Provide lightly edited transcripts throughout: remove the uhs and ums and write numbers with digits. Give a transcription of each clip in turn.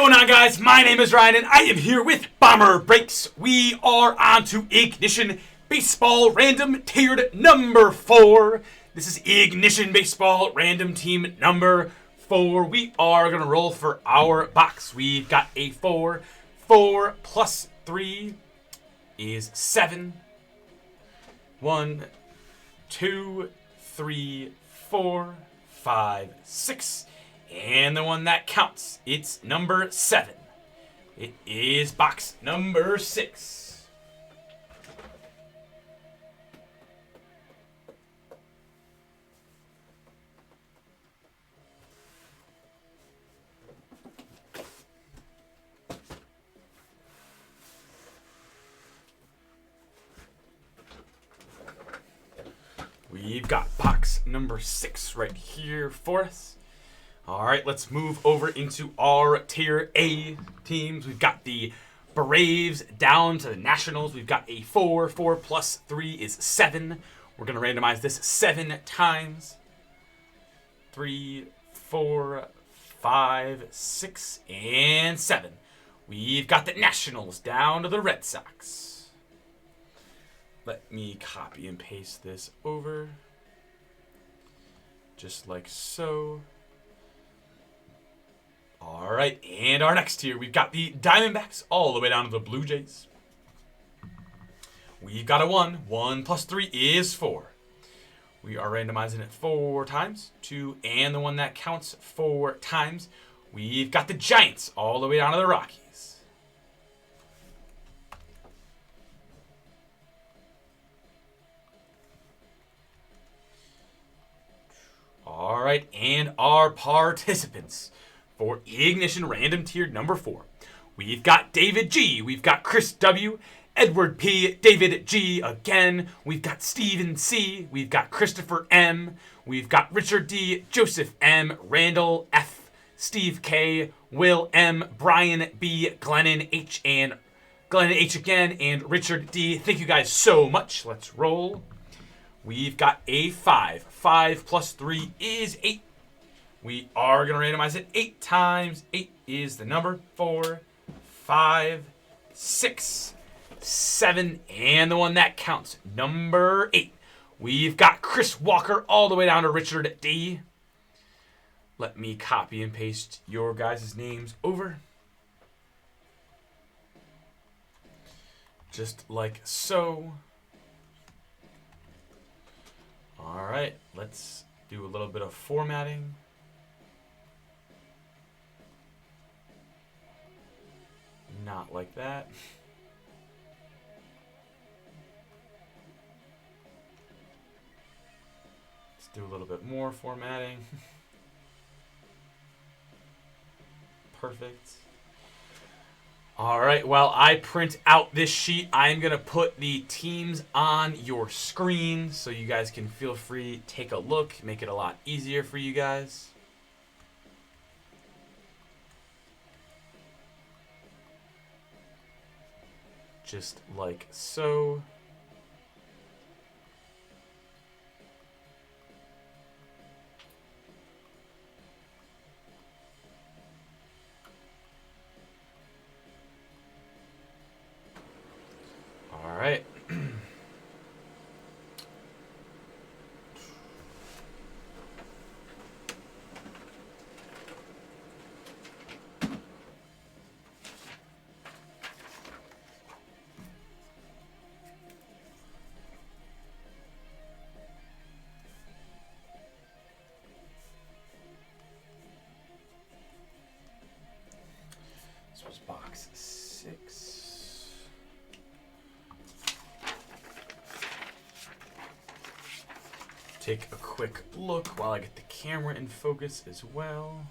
going on, guys? My name is Ryan, and I am here with Bomber Breaks. We are on to Ignition Baseball Random Tiered number 4. This is Ignition Baseball Random Team number 4. We are going to roll for our box. We've got a 4. 4 plus 3 is 7. 1, 2, 3, 4, 5, 6. And the one that counts, it's number 7. It is box number 6. We've got box number 6 right here for us. All right, let's move over into our Tier A teams. We've got the Braves down to the Nationals. We've got a 4. 4 plus 3 is 7. We're going to randomize this 7 times. 3, 4, 5, 6, and 7. We've got the Nationals down to the Red Sox. Let me copy and paste this over. Just like so. All right, and our next tier, we've got the Diamondbacks all the way down to the Blue Jays. We've got a 1. 1 plus 3 is 4. We are randomizing it 4 times. 2, and the one that counts 4 times. We've got the Giants all the way down to the Rockies. All right, and our participants for Ignition Random Tiered number 4. We've got David G. We've got Chris W. Edward P. David G. again. We've got Stephen C. We've got Christopher M. We've got Richard D. Joseph M. Randall F. Steve K. Will M. Brian B. Glennon H. and Glennon H. again. And Richard D. Thank you guys so much. Let's roll. We've got a 5. 5 plus 3 is 8. We are going to randomize it 8 times. 8 is the number. 4, 5, 6, 7, and the one that counts, number 8. We've got Chris Walker all the way down to Richard D. Let me copy and paste your guys' names over. Just like so. All right, let's do a little bit of formatting. Not like that. Let's do a little bit more formatting. Perfect. All right, while I print out this sheet, I'm going to put the teams on your screen so you guys can feel free to take a look, make it a lot easier for you guys. Just like so. All right. This was box 6. Take a quick look while I get the camera in focus as well.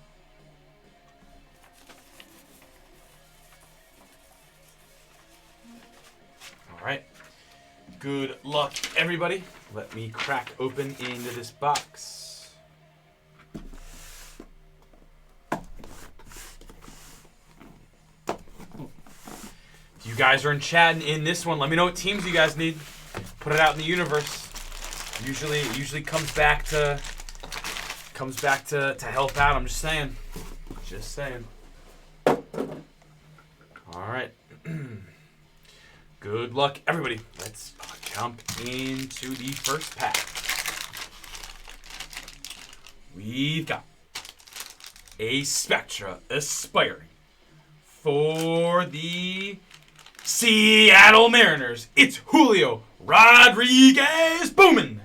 All right. Good luck, everybody. Let me crack open into this box. You guys are in chat in this one. Let me know what teams you guys need. Put it out in the universe. It usually comes back to help out. I'm just saying. Just saying. All right. Good luck, everybody. Let's jump into the first pack. We've got a Spectra Aspiring for the Seattle Mariners. It's Julio Rodriguez Bowman.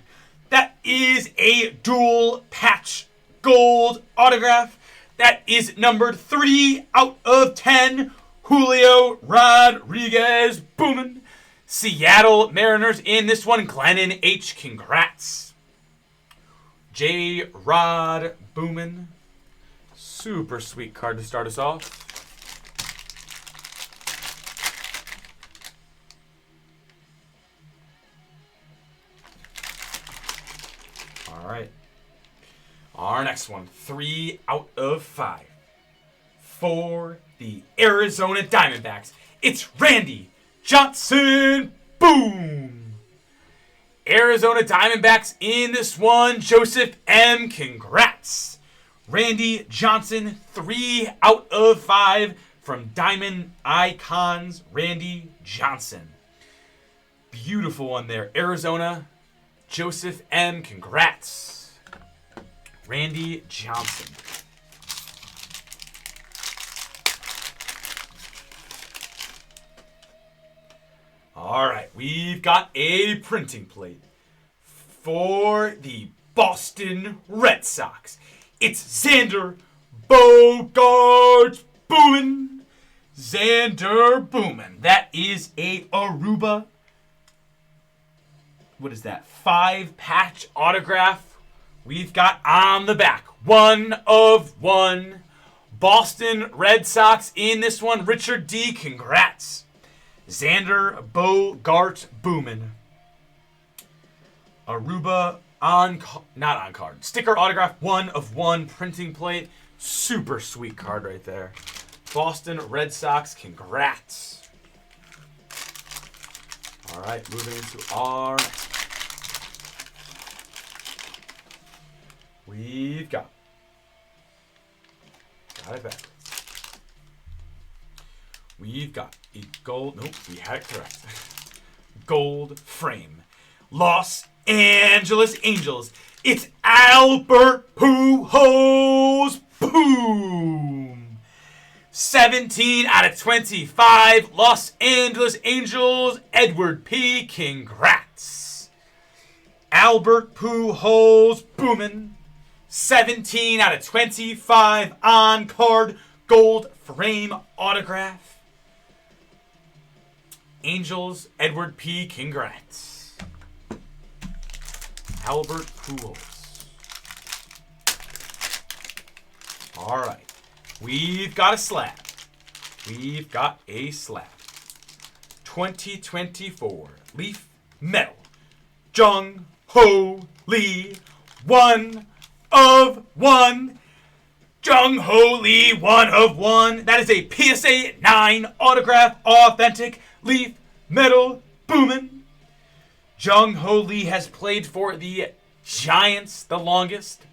That is a dual patch gold autograph. That is numbered 3 out of 10. Julio Rodriguez Bowman. Seattle Mariners in this one. Glennon H. Congrats. J. Rod Bowman. Super sweet card to start us off. All right. Our next one, 3 out of 5. For the Arizona Diamondbacks, it's Randy Johnson. Boom! Arizona Diamondbacks in this one. Joseph M. Congrats. Randy Johnson, 3 out of 5 from Diamond Icons. Randy Johnson. Beautiful one there. Arizona, Joseph M. Congrats. Randy Johnson. All right, we've got a printing plate for the Boston Red Sox. It's Xander Bogaerts Bowman. Xander Bowman. That is a Aruba. What is that? 5-patch autograph. We've got on the back 1 of 1. Boston Red Sox in this one. Richard D. Congrats. Xander Bogaerts Bowman. Aruba not on card. Sticker autograph 1 of 1 printing plate. Super sweet card right there. Boston Red Sox, congrats. All right, moving into our next one. We've got it backwards. We've got a gold, nope, we had it correct. Gold frame. Los Angeles Angels. It's Albert Pujols. Boom. 17 out of 25. Los Angeles Angels. Edward P. Congrats. Albert Pujols Bowman. 17 out of 25 on card gold frame autograph. Angels, Edward P. Congrats. Albert Pujols. All right. We've got a slab. We've got a slab. 2024 Leaf Metal. Jung Ho Lee. 1 of 1. Jung Ho Lee, 1 of 1. That is a PSA 9 autograph, authentic Leaf Metal Bowman. Jung Ho Lee has played for the Giants the longest.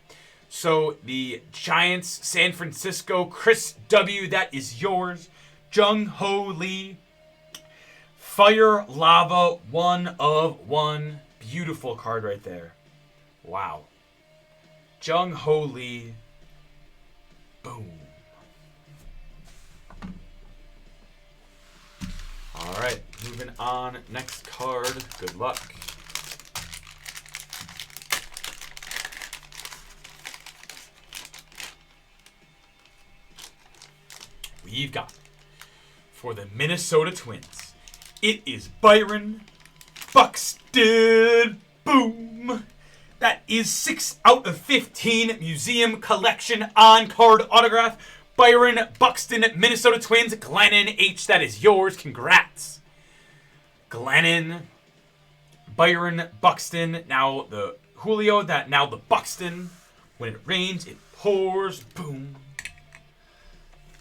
So the Giants, San Francisco, Chris W., that is yours. Jung Ho Lee. Fire Lava, 1 of 1. Beautiful card right there. Wow. Jung Ho Lee. Boom. All right, moving on. Next card. Good luck. We've got, for the Minnesota Twins, it is Byron Buxton. Boom. That is 6 out of 15 Museum Collection on-card autograph. Byron Buxton, Minnesota Twins. Glennon H., that is yours. Congrats. Glennon, Byron Buxton. Now the Julio, now the Buxton. When it rains, it pours. Boom.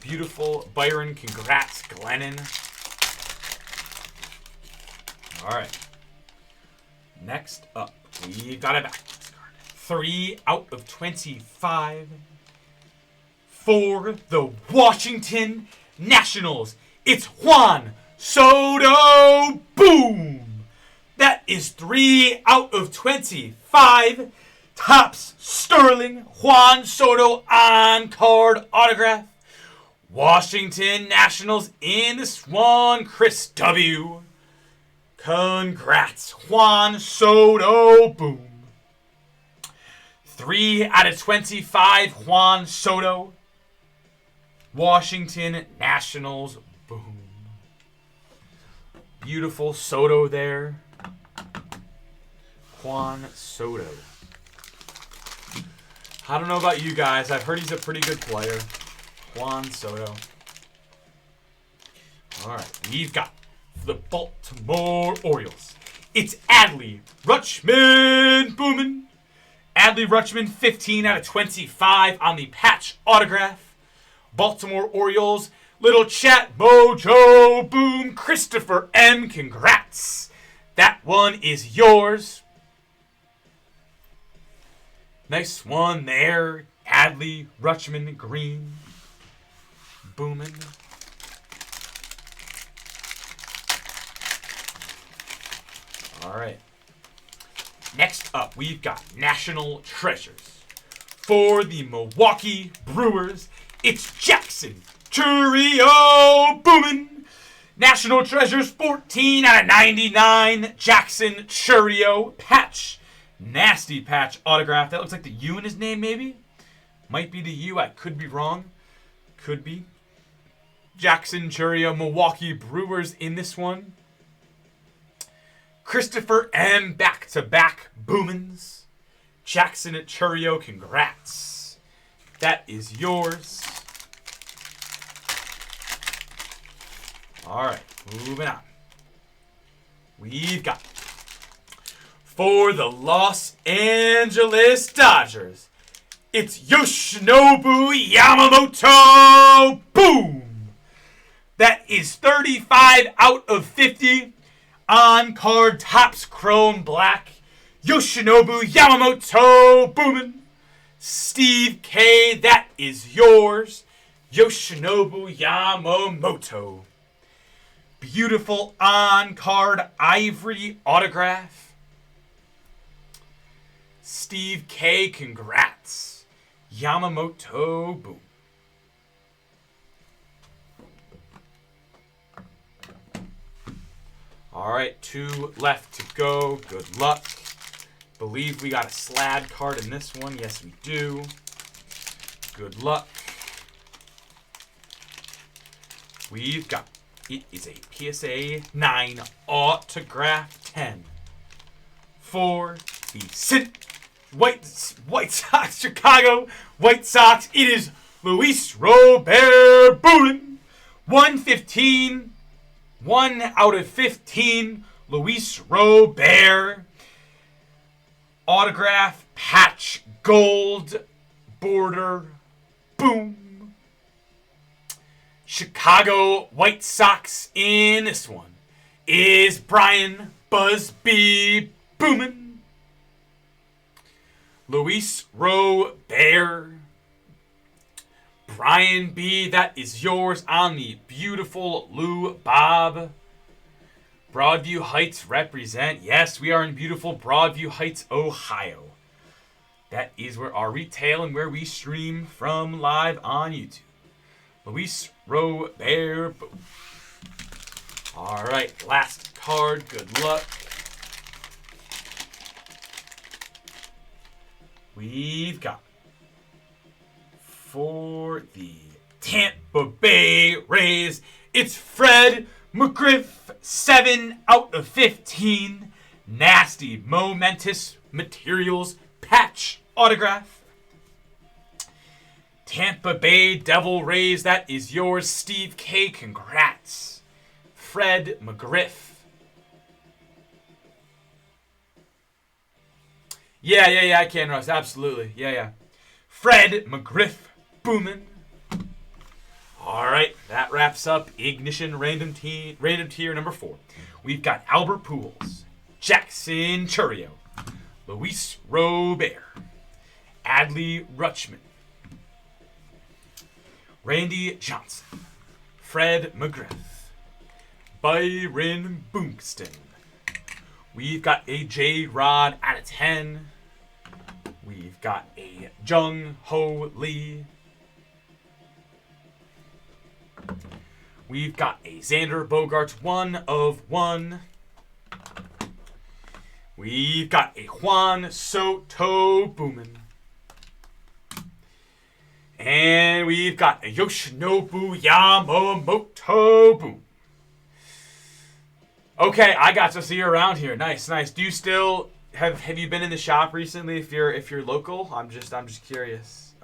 Beautiful. Byron, congrats. Glennon. All right. Next up, we've got a backwards card. 3 out of 25 for the Washington Nationals, it's Juan Soto. Boom! That is 3 out of 25. Topps Sterling Juan Soto on-card autograph. Washington Nationals in this one, Chris W. Congrats, Juan Soto. Boom. 3 out of 25, Juan Soto. Washington Nationals. Boom. Beautiful Soto there. Juan Soto. I don't know about you guys. I've heard he's a pretty good player. Juan Soto. Alright, we've got the Baltimore Orioles. It's Adley Rutschman. Boomin'. Adley Rutschman, 15 out of 25 on the patch autograph. Baltimore Orioles. Little chat mojo. Boom. Christopher M. Congrats. That one is yours. Nice one there. Adley Rutschman green. Boomin'. All right. Next up, we've got National Treasures. For the Milwaukee Brewers, it's Jackson Chourio. Boomin'. National Treasures, 14 out of 99. Jackson Chourio patch. Nasty patch autograph. That looks like the U in his name, maybe? Might be the U. I could be wrong. Could be. Jackson Chourio, Milwaukee Brewers in this one. Christopher M. back-to-back boomins. Jackson Chourio, congrats. That is yours. All right, moving on. We've got for the Los Angeles Dodgers, it's Yoshinobu Yamamoto. Boom! That is 35 out of 50 on-card Topps Chrome Black. Yoshinobu Yamamoto. Boomin'. Steve K, that is yours. Yoshinobu Yamamoto. Beautiful on-card ivory autograph. Steve K, congrats. Yamamoto, boom. All right, 2 left to go. Good luck. Believe we got a slad card in this one. Yes, we do. Good luck. We've got, it is a PSA 9 autograph 10 for the White Sox, Chicago White Sox. It is Luis Robert. Boomin'. 115. 1 out of 15. Luis Robert. Autograph, patch, gold, border. Boom. Chicago White Sox in this one is Brian Busby. Boomin'. Luis Robert. Brian B, that is yours on the beautiful Lou Bob. Broadview Heights represent. Yes, we are in beautiful Broadview Heights, Ohio. That is where our retail and where we stream from live on YouTube. Luis Robert. All right, last card. Good luck. We've got for the Tampa Bay Rays, it's Fred McGriff, 7 out of 15. Nasty, momentous materials, patch, autograph. Tampa Bay Devil Rays, that is yours. Steve K, congrats. Fred McGriff. Yeah, I can, Russ. Absolutely. Yeah. Fred McGriff. Boomin'. All right, that wraps up Ignition Random Tier number 4. We've got Albert Pujols, Jackson Chourio, Luis Robert, Adley Rutschman, Randy Johnson, Fred McGriff. Byron Bunkston. We've got a J-Rod out of 10. We've got a Jung Ho Lee. We've got a Xander Bogaerts 1 of 1. We've got a Juan Soto Boomin. And we've got a Yoshinobu Yamamoto Boom. Okay, I got to see you around here. Nice, nice. Do you still have you been in the shop recently? If you're local, I'm just curious.